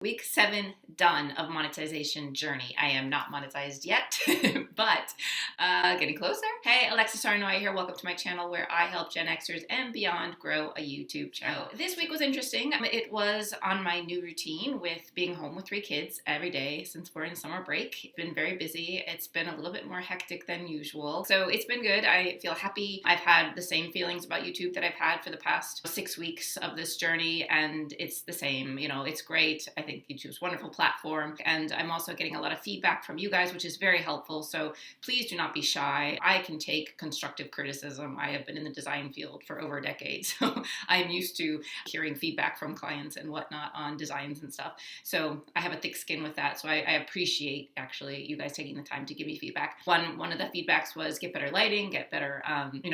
Week 7 done of monetization journey. I am not monetized yet, but getting closer. Hey, Saarenoja here. Welcome to my channel where I help Gen Xers and beyond grow a YouTube channel. This week was interesting. It was on my new routine with being home with 3 kids every day since we're in summer break. It's been very busy. It's been a little bit more hectic than usual. So it's been good. I feel happy. I've had the same feelings about YouTube that I've had for the past 6 weeks of this journey, and it's the same. You know, it's great. I think YouTube's a wonderful platform, and I'm also getting a lot of feedback from you guys, which is very helpful. So please do not be shy. I can take constructive criticism. I have been in the design field for over a decade, so I'm used to hearing feedback from clients and whatnot on designs and stuff. So I have a thick skin with that. So I appreciate actually you guys taking the time to give me feedback. One of the feedbacks was get better lighting, get better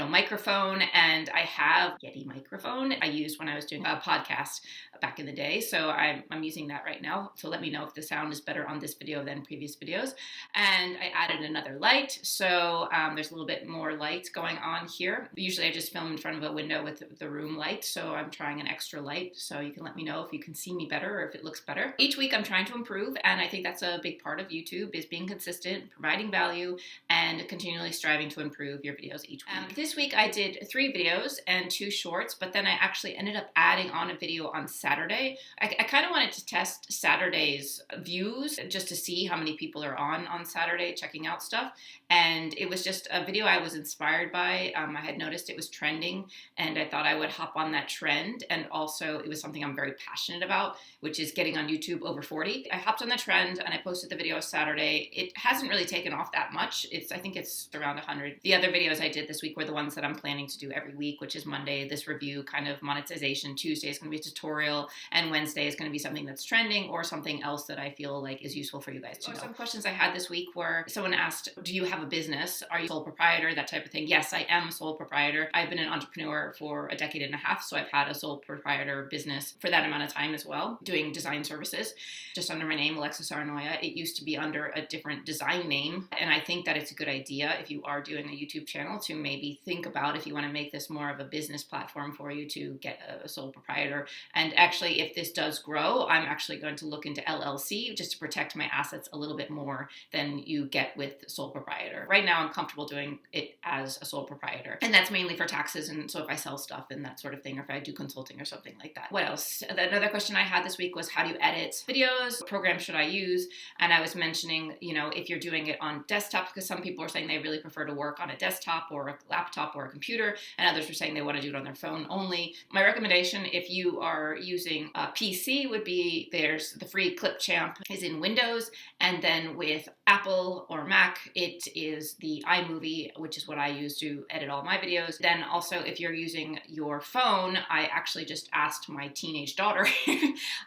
microphone, and I have Yeti microphone I used when I was doing a podcast back in the day. So I'm using that right now. So let me know if the sound is better on this video than previous videos. And I added another light. So there's a little bit more light going on here. Usually I just film in front of a window with the room light. So I'm trying an extra light. So you can let me know if you can see me better or if it looks better. Each week I'm trying to improve. And I think that's a big part of YouTube is being consistent, providing value, and continually striving to improve your videos each week. This week I did 3 videos and 2 shorts, but then I actually ended up adding on a video on Saturday. I kind of wanted to test Saturday's views just to see how many people are on Saturday checking out stuff. And it was just a video I was inspired by. I had noticed it was trending and I thought I would hop on that trend. And also it was something I'm very passionate about, which is getting on YouTube over 40. I hopped on the trend and I posted the video Saturday. It hasn't really taken off that much. I think it's around 100. The other videos I did this week were the ones that I'm planning to do every week, which is Monday, this review kind of monetization. Tuesday is going to be a tutorial, and Wednesday is going to be something that's trending or something else that I feel like is useful for you guys to know. Some questions I had this week were, someone asked, do you have a business? Are you a sole proprietor? That type of thing. Yes, I am a sole proprietor. I've been an entrepreneur for a decade and a half, so I've had a sole proprietor business for that amount of time as well, doing design services, just under my name, Saarenoja. It used to be under a different design name, and I think that it's a good idea if you are doing a YouTube channel to maybe think about if you want to make this more of a business platform for you to get a sole proprietor. And actually, if this does grow, I'm actually going to look into LLC just to protect my assets a little bit more than you get with sole proprietor. Right now, I'm comfortable doing it as a sole proprietor, and that's mainly for taxes. And so if I sell stuff and that sort of thing, or if I do consulting or something like that. What else? Another question I had this week was, how do you edit videos? What program should I use? And I was mentioning, if you're doing it on desktop, because some people are saying they really prefer to work on a desktop or a laptop or a computer, and others are saying they want to do it on their phone only. My recommendation, if you are using a PC, would be there's the free Clipchamp is in Windows, and then with Apple or Mac, it is the iMovie, which is what I use to edit all my videos. Then also, if you're using your phone, I actually just asked my teenage daughter,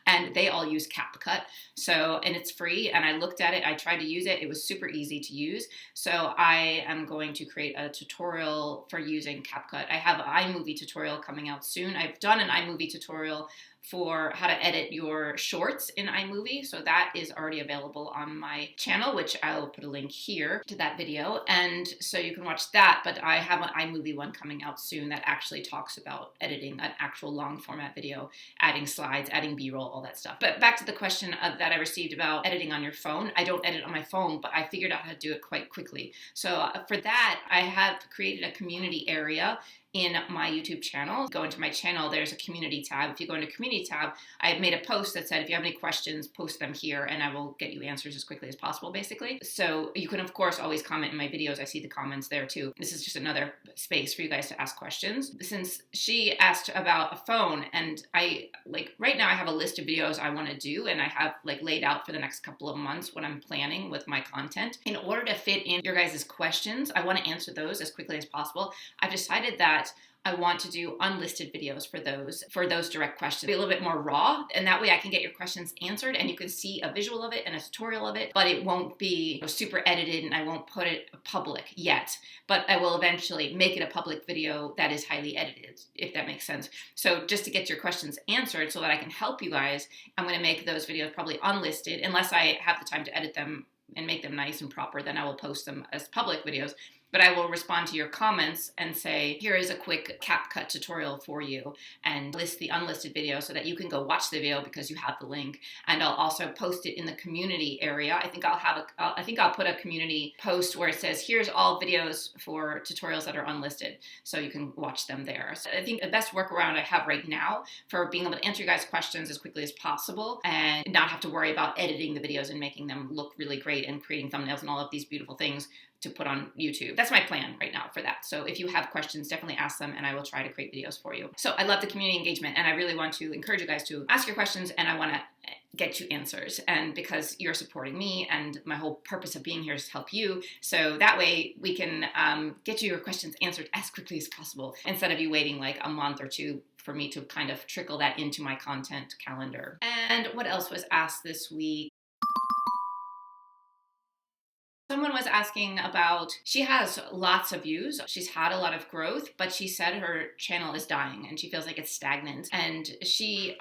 and they all use CapCut. So, and it's free, and I looked at it, I tried to use it, it was super easy to use. So I am going to create a tutorial for using CapCut. I have an iMovie tutorial coming out soon. I've done an iMovie tutorial for how to edit your shorts in iMovie. So that is already available on my channel, which I'll put a link here to that video. And so you can watch that, but I have an iMovie one coming out soon that actually talks about editing an actual long format video, adding slides, adding B-roll, all that stuff. But back to the question that I received about editing on your phone. I don't edit on my phone, but I figured out how to do it quite quickly. So for that, I have created a community area in my YouTube channel. Go into my channel, there's a community tab. If you go into community tab, I made a post that said, if you have any questions, post them here and I will get you answers as quickly as possible, basically. So you can, of course, always comment in my videos. I see the comments there too. This is just another space for you guys to ask questions. Since she asked about a phone, and right now I have a list of videos I want to do, and I have laid out for the next couple of months what I'm planning with my content. In order to fit in your guys' questions, I want to answer those as quickly as possible. I've decided that I want to do unlisted videos for those direct questions. Be a little bit more raw, and that way I can get your questions answered and you can see a visual of it and a tutorial of it, but it won't be super edited and I won't put it public yet, but I will eventually make it a public video that is highly edited, if that makes sense. So just to get your questions answered so that I can help you guys, I'm going to make those videos probably unlisted unless I have the time to edit them and make them nice and proper, then I will post them as public videos. but I will respond to your comments and say, here is a quick CapCut tutorial for you, and list the unlisted video so that you can go watch the video because you have the link. And I'll also post it in the community area. I think I'll put a community post where it says, here's all videos for tutorials that are unlisted, so you can watch them there. So I think the best workaround I have right now for being able to answer you guys' questions as quickly as possible and not have to worry about editing the videos and making them look really great and creating thumbnails and all of these beautiful things to put on YouTube. That's my plan right now for that. So if you have questions, definitely ask them and I will try to create videos for you. So I love the community engagement and I really want to encourage you guys to ask your questions, and I want to get you answers. And because you're supporting me, and my whole purpose of being here is to help you, so that way we can get you your questions answered as quickly as possible instead of you waiting like a month or two for me to kind of trickle that into my content calendar. And what else was asked this week? Someone was asking about, she has lots of views, she's had a lot of growth, but she said her channel is dying and she feels like it's stagnant. And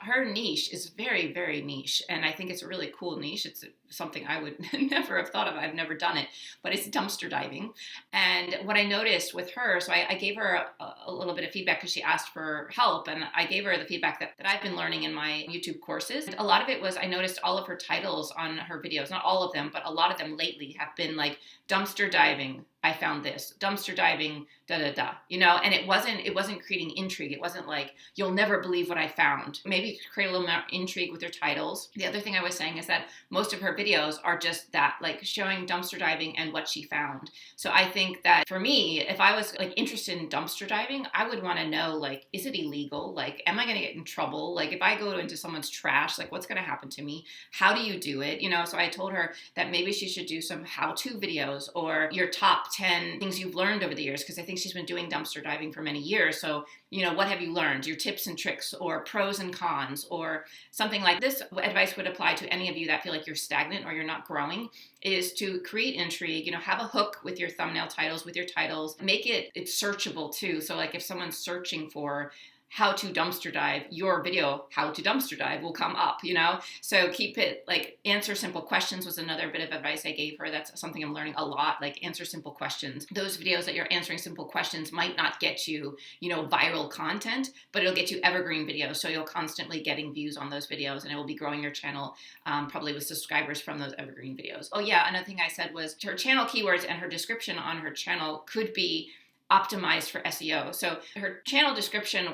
her niche is very, very niche. And I think it's a really cool niche. It's something I would never have thought of. I've never done it, but it's dumpster diving. And what I noticed with her, so I gave her a little bit of feedback because she asked for help, and I gave her the feedback that I've been learning in my YouTube courses. And a lot of it was, I noticed all of her titles on her videos, not all of them, but a lot of them lately have been like dumpster diving, I found this, dumpster diving, da da da, and it wasn't creating intrigue. It wasn't like, you'll never believe what I found. Maybe create a little more intrigue with your titles. The other thing I was saying is that most of her videos are just that, like showing dumpster diving and what she found. So I think that for me, if I was like interested in dumpster diving, I would want to know, like, is it illegal? Like, am I going to get in trouble? Like, if I go into someone's trash, like, what's going to happen to me? How do you do it? So I told her that maybe she should do some how-to videos or your top 10 things you've learned over the years, because I think she's been doing dumpster diving for many years. So, what have you learned? Your tips and tricks, or pros and cons, or something like this. Advice would apply to any of you that feel like you're stagnant or you're not growing, is to create intrigue, have a hook with your thumbnail titles, with your titles, make it's searchable too. So like if someone's searching for how to dumpster dive, your video, how to dumpster dive, will come up, So keep it, like, answer simple questions was another bit of advice I gave her. That's something I'm learning a lot, like answer simple questions. Those videos that you're answering simple questions might not get you, viral content, but it'll get you evergreen videos. So you'll constantly getting views on those videos, and it will be growing your channel, probably with subscribers from those evergreen videos. Oh yeah, another thing I said was her channel keywords and her description on her channel could be optimized for SEO. So her channel description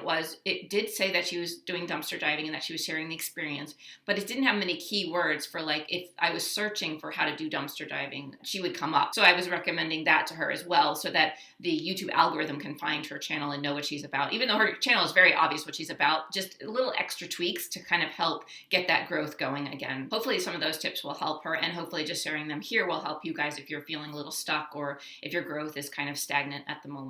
it did say that she was doing dumpster diving and that she was sharing the experience, but it didn't have many keywords for, like, if I was searching for how to do dumpster diving, she would come up. So I was recommending that to her as well, so that the YouTube algorithm can find her channel and know what she's about. Even though her channel is very obvious what she's about, just little extra tweaks to kind of help get that growth going again. Hopefully some of those tips will help her, and hopefully just sharing them here will help you guys if you're feeling a little stuck or if your growth is kind of stagnant at the moment.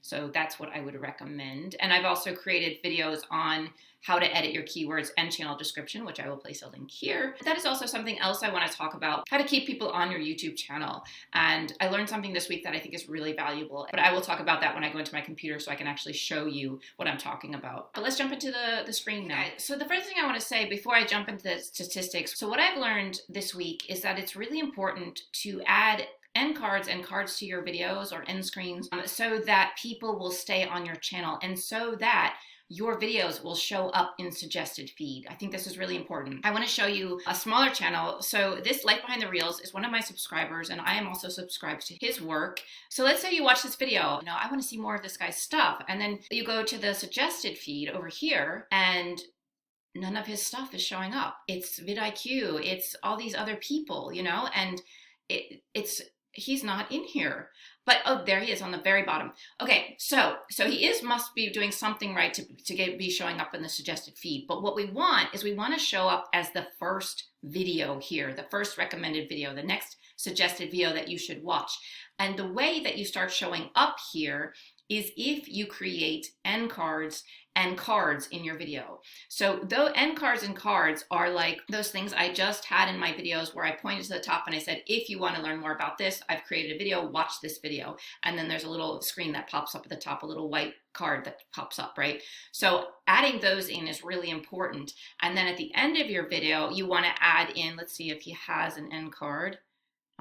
So that's what I would recommend. And I've also created videos on how to edit your keywords and channel description, which I will place a link here. That is also something else I want to talk about, how to keep people on your YouTube channel. And I learned something this week that I think is really valuable, but I will talk about that when I go into my computer so I can actually show you what I'm talking about. But let's jump into the screen now. So the first thing I want to say before I jump into the statistics, so what I've learned this week is that it's really important to add end cards and cards to your videos, or end screens, so that people will stay on your channel and so that your videos will show up in suggested feed. I think this is really important. I want to show you a smaller channel. So this Life Behind the Reels is one of my subscribers, and I am also subscribed to his work. So let's say you watch this video, I want to see more of this guy's stuff, and then you go to the suggested feed over here, and none of his stuff is showing up. It's vidIQ, it's all these other people, and he's not in here. But oh, there he is on the very bottom. Okay, so he must be doing something right to be showing up in the suggested feed. But what we want to show up as the first video here, the first recommended video, the next suggested video that you should watch. And the way that you start showing up here is if you create end cards and cards in your video. So though end cards and cards are like those things I just had in my videos where I pointed to the top and I said, if you want to learn more about this, I've created a video, watch this video. And then there's a little screen that pops up at the top, a little white card that pops up, right? So adding those in is really important. And then at the end of your video, you want to add in, let's see if he has an end card.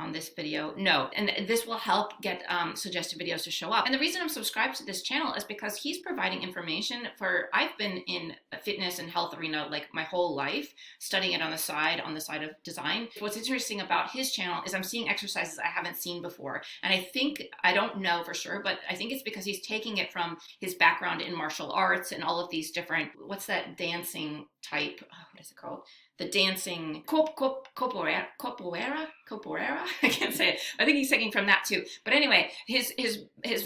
on this video? No. And this will help get suggested videos to show up. And the reason I'm subscribed to this channel is because he's providing information I've been in a fitness and health arena like my whole life, studying it on the side of design. What's interesting about his channel is I'm seeing exercises I haven't seen before. And I don't know for sure, but I think it's because he's taking it from his background in martial arts and all of these different, what's that dancing type? Oh, what is it called? The dancing capoeira. I can't say it. I think he's taking from that too. But anyway, his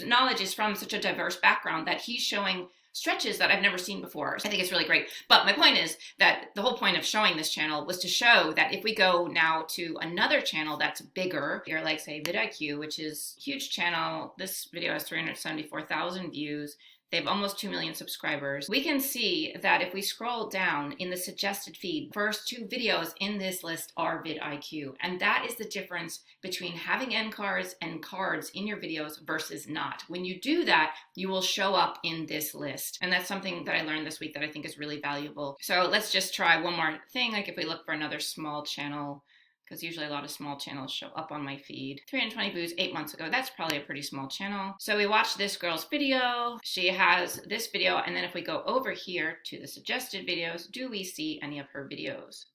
knowledge is from such a diverse background that he's showing stretches that I've never seen before. So I think it's really great. But my point is that the whole point of showing this channel was to show that if we go now to another channel that's bigger, here, like say vidIQ, which is a huge channel. This video has 374,000 views. They have almost 2 million subscribers. We can see that if we scroll down in the suggested feed, first 2 videos in this list are vidIQ. And that is the difference between having end cards and cards in your videos versus not. When you do that, you will show up in this list. And that's something that I learned this week that I think is really valuable. So let's just try one more thing. Like if we look for another small channel, because usually a lot of small channels show up on my feed. 320 views 8 months ago. That's probably a pretty small channel. So we watched this girl's video. She has this video. And then if we go over here to the suggested videos, do we see any of her videos?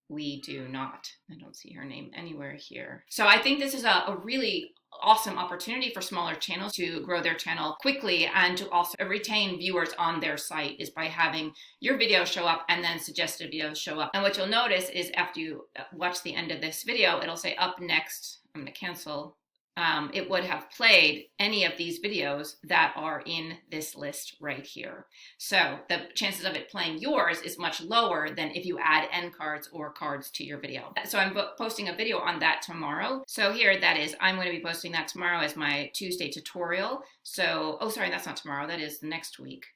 We do not. I don't see her name anywhere here. So I think this is a really awesome opportunity for smaller channels to grow their channel quickly and to also retain viewers on their site is by having your video show up and then suggested videos show up. And what you'll notice is after you watch the end of this video, it'll say up next. I'm going to cancel. It would have played any of these videos that are in this list right here. So the chances of it playing yours is much lower than if you add end cards or cards to your video. So I'm posting a video on that tomorrow. So here that is, I'm going to be posting that tomorrow as my Tuesday tutorial. So, oh, sorry, that's not tomorrow. That is next week.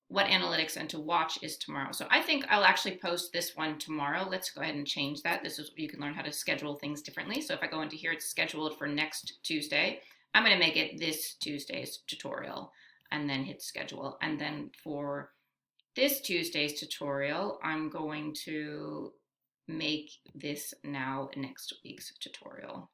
What analytics and to watch is tomorrow. So I think I'll actually post this one tomorrow. Let's go ahead and change that. This is, you can learn how to schedule things differently. So if I go into here, it's scheduled for next Tuesday. I'm going to make it this Tuesday's tutorial and then hit schedule. And then for this Tuesday's tutorial, I'm going to make this now next week's tutorial.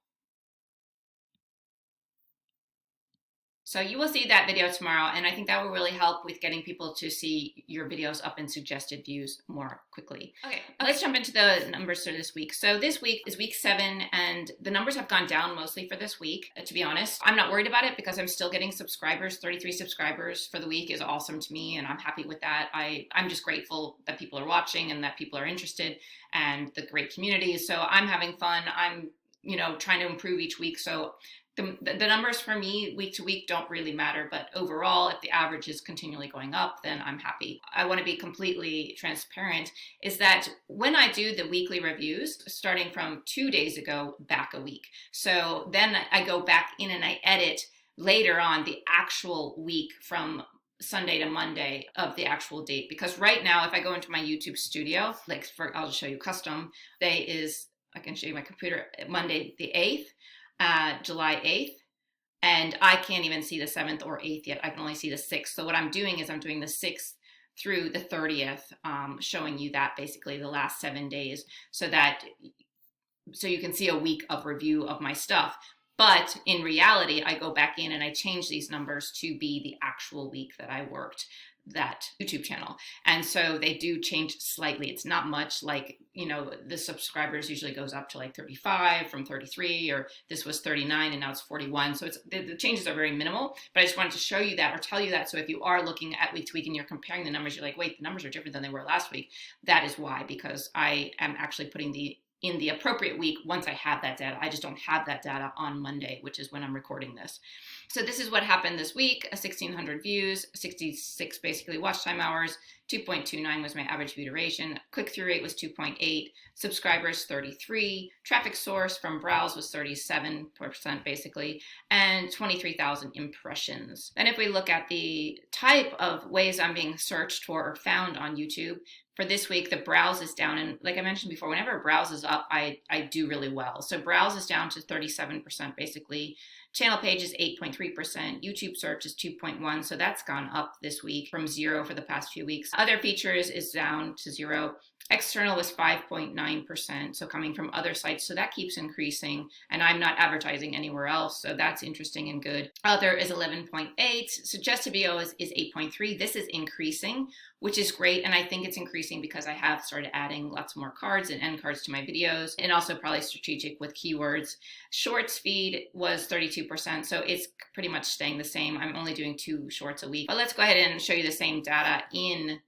So you will see that video tomorrow, and I think that will really help with getting people to see your videos up in suggested views more quickly. Okay, let's jump into the numbers for this week. So this week is week 7, and the numbers have gone down mostly for this week. To be honest, I'm not worried about it because I'm still getting subscribers. 33 subscribers for the week is awesome to me, and I'm happy with that. I'm just grateful that people are watching and that people are interested and the great community. So I'm having fun. I'm, trying to improve each week. So the numbers for me week to week don't really matter, but overall, if the average is continually going up, then I'm happy. I want to be completely transparent is that when I do the weekly reviews, starting from 2 days ago, back a week. So then I go back in and I edit later on the actual week from Sunday to Monday of the actual date. Because right now, if I go into my YouTube studio, I'll just show you custom, I can show you my computer, Monday the 8th, July 8th, and I can't even see the 7th or 8th yet. I can only see the 6th. So what I'm doing is I'm doing the 6th through the 30th, showing you that basically the last 7 days so you can see a week of review of my stuff. But in reality, I go back in and I change these numbers to be the actual week that I worked that YouTube channel. And so they do change slightly. It's not much, like, the subscribers usually goes up to like 35 from 33, or this was 39 and now it's 41. So the changes are very minimal, but I just wanted to show you that or tell you that. So if you are looking at week to week and you're comparing the numbers, you're like, wait, the numbers are different than they were last week. That is why, because I am actually putting in the appropriate week once I have that data. I just don't have that data on Monday, which is when I'm recording this. So this is what happened this week: 1,600 views, 66 basically watch time hours, 2.29 was my average view duration, click-through rate was 2.8, subscribers 33, traffic source from browse was 37% basically, and 23,000 impressions. Then if we look at the type of ways I'm being searched for or found on YouTube, for this week, the browse is down. And like I mentioned before, whenever browse is up, I do really well. So browse is down to 37% basically. Channel page is 8.3%. YouTube search is 2.1. So that's gone up this week from 0 for the past few weeks. Other features is down to 0. External was 5.9%, so coming from other sites. So that keeps increasing, and I'm not advertising anywhere else, so that's interesting and good. Other is 11.8. Suggested video is 8.3. This is increasing, which is great, and I think it's increasing because I have started adding lots more cards and end cards to my videos, and also probably strategic with keywords. Shorts feed was 32%, so it's pretty much staying the same. I'm only doing 2 shorts a week. But let's go ahead and show you the same data in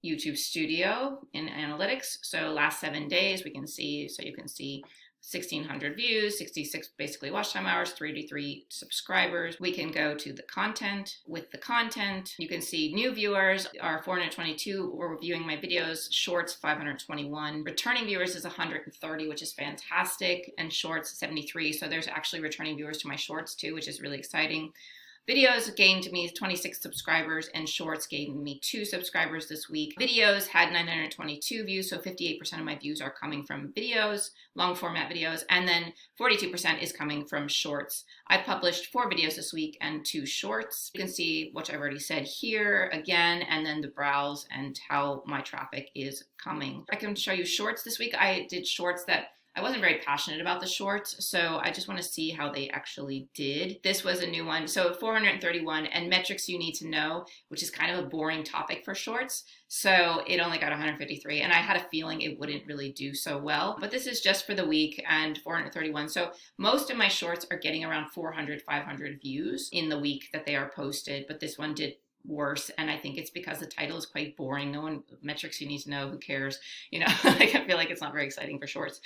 YouTube Studio in analytics. So last 7 days, we can see, so you can see 1,600 views, 66 basically watch time hours, 33 subscribers. We can go to the content. With the content, you can see new viewers are 422 were viewing my videos, shorts 521. Returning viewers is 130, which is fantastic, and shorts 73. So there's actually returning viewers to my shorts too, which is really exciting. Videos gained me 26 subscribers, and shorts gained me 2 subscribers this week. Videos had 922 views, so 58% of my views are coming from videos, long format videos, and then 42% is coming from shorts. I published 4 videos this week and 2 shorts. You can see, which I've already said here again, and then the browse and how my traffic is coming. I can show you shorts this week. I did shorts that I wasn't very passionate about the shorts, so I just want to see how they actually did. This was a new one, so 431, and metrics you need to know, which is kind of a boring topic for shorts, so it only got 153, and I had a feeling it wouldn't really do so well, but this is just for the week, and 431, so most of my shorts are getting around 400, 500 views in the week that they are posted, but this one did worse, and I think it's because the title is quite boring. No one, metrics you need to know, who cares, you know. Like, I feel like it's not very exciting for shorts.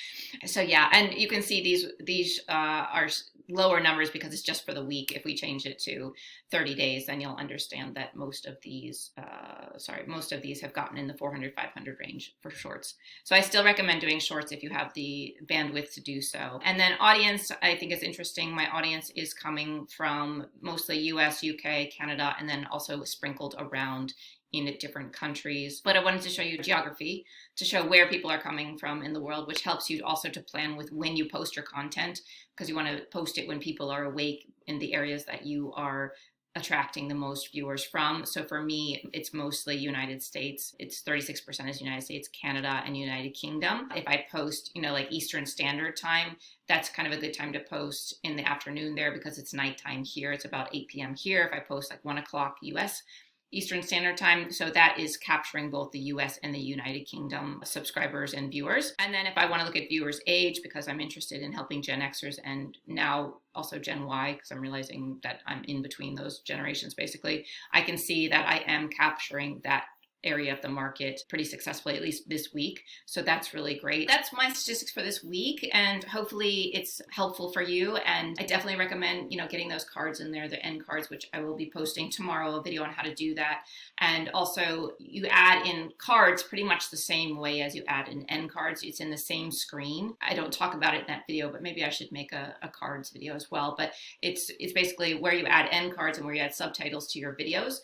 So yeah, and you can see these are lower numbers because it's just for the week. If we change it to 30 days, then you'll understand that most of these have gotten in the 400, 500 range for shorts. So I still recommend doing shorts if you have the bandwidth to do so. And then audience, I think is interesting. My audience is coming from mostly US, UK, Canada, and then also sprinkled around in different countries. But I wanted to show you geography to show where people are coming from in the world, which helps you also to plan with when you post your content, because you want to post it when people are awake in the areas that you are attracting the most viewers from. So for me, it's mostly United States. It's 36% is United States, Canada, and United Kingdom. If I post, you know, like Eastern Standard Time, that's kind of a good time to post in the afternoon there because it's nighttime here. It's about 8 p.m. here. If I post like 1 o'clock US Eastern Standard Time, so that is capturing both the US and the United Kingdom subscribers and viewers. And then if I want to look at viewers' age, because I'm interested in helping Gen Xers and now also Gen Y, because I'm realizing that I'm in between those generations basically, I can see that I am capturing that area of the market pretty successfully, at least this week. So that's really great. That's my statistics for this week, and hopefully it's helpful for you. And I definitely recommend, you know, getting those cards in there, the end cards, which I will be posting tomorrow, a video on how to do that. And also you add in cards pretty much the same way as you add in end cards. It's in the same screen. I don't talk about it in that video, but maybe I should make a cards video as well. But it's basically where you add end cards and where you add subtitles to your videos.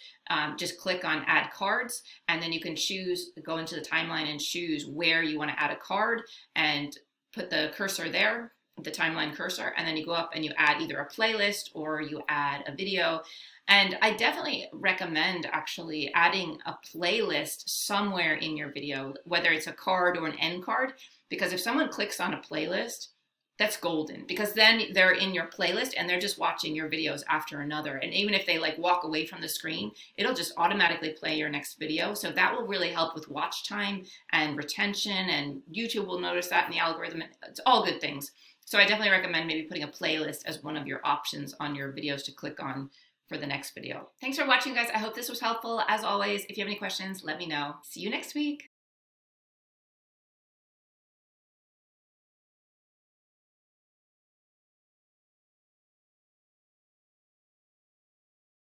Just click on add cards, and then you can choose, go into the timeline and choose where you want to add a card and put the cursor there, the timeline cursor, and then you go up and you add either a playlist or you add a video. And I definitely recommend actually adding a playlist somewhere in your video, whether it's a card or an end card, because if someone clicks on a playlist, that's golden, because then they're in your playlist and they're just watching your videos after another. And even if they like walk away from the screen, it'll just automatically play your next video. So that will really help with watch time and retention, and YouTube will notice that in the algorithm. It's all good things. So I definitely recommend maybe putting a playlist as one of your options on your videos to click on for the next video. Thanks for watching, guys. I hope this was helpful. As always, if you have any questions, let me know. See you next week.